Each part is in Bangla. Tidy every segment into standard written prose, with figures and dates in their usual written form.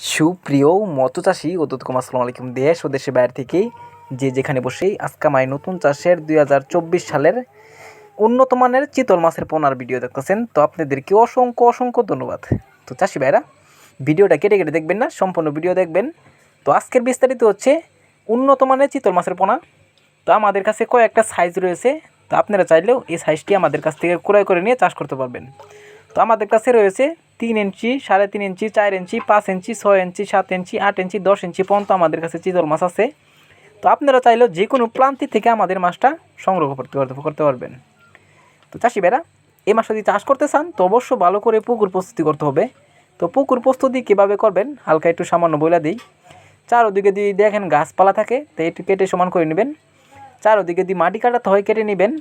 সুপ্রিয় মৎস্যচাষী ও আসসালামু আলাইকুম। দেশ ও দেশের বাইরে থেকে যে যেখানে বসেই আজকে আমি নতুন চাষের 2024 সালের উন্নত মানের চিতল মাছের পোনার ভিডিও দেখতেছেন, তো আপনাদেরকে অসংখ্য অসংখ্য ধন্যবাদ। তো চাষি ভাইরা, ভিডিওটা কেটে কেটে দেখবেন না, সম্পূর্ণ ভিডিও দেখবেন। তো আজকের বিস্তারিত হচ্ছে উন্নত মানের চিতল মাছের পোনা। তো আমাদের কাছে কয়েকটা সাইজ রয়েছে, তো আপনারা চাইলেও এই সাইজটি আমাদের কাছ থেকে ক্রয় করে নিয়ে চাষ করতে পারবেন। তো আমাদের কাছে রয়েছে 3 ইঞ্চি, 3.5 ইঞ্চি, 4 ইঞ্চি, 5 ইঞ্চি, 6 ইঞ্চি, 7 ইঞ্চি, 8 ইঞ্চি, 10 ইঞ্চি পর্যন্ত আমাদের কাছে চিতল মাছ আছে। তো আপনারা চাইলেও যে কোনো প্রান্তি থেকে আমাদের মাছটা সংগ্রহ করতে পারবেন। তো চাষি ভাইরা, এই মাছটা যদি চাষ করতে চান তো অবশ্য ভালো করে পুকুর প্রস্তুতি করতে হবে। তো পুকুর প্রস্তুতি কীভাবে করবেন হালকা একটু সামান্য বলে দিই। চারোদিকে দিয়ে দেখেন গাছপালা থাকে, তো একটু কেটে সমান করে নেবেন। চারোদিকে দিয়ে মাটি কাটাতে হয়, কেটে নেবেন।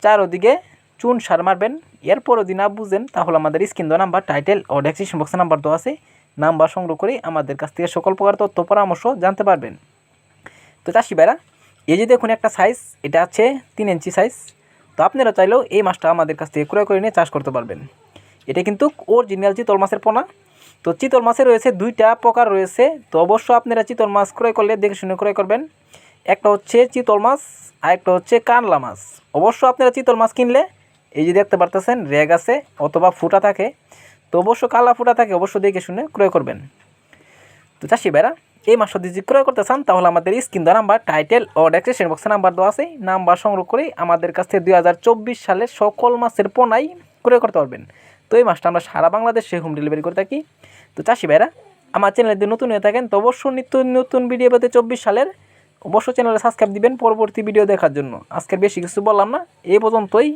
চারোদিকে চুন সার মারবেন। এরপর যদি না বুঝেন তাহলে আমাদের স্ক্রিন দেওয়া নাম্বার, টাইটেল ও ডেসক্রিপশন বক্সে নাম্বার দেওয়া আছে, নাম্বার সংগ্রহ করে আমাদের কাছ থেকে সকল প্রকার তথ্য পরামর্শ জানতে পারবেন। তো চাষি ভাইরা, এই যে দেখুন একটা সাইজ, এটা আছে 3 ইঞ্চি সাইজ। তো আপনারা চাইলেও এই মাছটা আমাদের কাছ থেকে ক্রয় করে নিয়ে চাষ করতে পারবেন। এটা কিন্তু অরিজিনাল চিতল মাছের পোনা। তো চিতল মাছের রয়েছে 2টা প্রকার রয়েছে। তো অবশ্য আপনারা চিতল মাছ ক্রয় করলে দেখে শুনে ক্রয় করবেন। একটা হচ্ছে চিতল মাছ আর একটা হচ্ছে কানলা মাছ। অবশ্য আপনারা চিতল মাছ কিনলে এই যে দেখতে পারতেছেন রেগ আছে অথবা ফুটা থাকে, তো অবশ্য কালা ফুটা থাকে, অবশ্য দেখে শুনে ক্রয় করবেন। তো চাষি ভাইরা, এই মাছটা যদি ক্রয় করতে চান তাহলে আমাদের স্ক্রিন দেওয়া নাম্বার, টাইটেল ও ডেসক্রিপশন বক্সে নাম্বার দেওয়া আছে, নাম্বার সংগ্রহ করে আমাদের কাছ থেকে 2024 সালের সকল মাছের পোনাই ক্রয় করতে পারবেন। তো এই মাছটা আমরা সারা বাংলাদেশে হোম ডেলিভারি করে থাকি। তো চাষি ভাইরা, আমার চ্যানেলে যদি নতুন হয়ে থাকেন তো অবশ্যই নিত্য নতুন ভিডিও পেতে 24 সালের অবশ্যই চ্যানেলে সাবস্ক্রাইব দিবেন পরবর্তী ভিডিও দেখার জন্য। আজকের বেশি কিছু বললাম না, এই পর্যন্তই।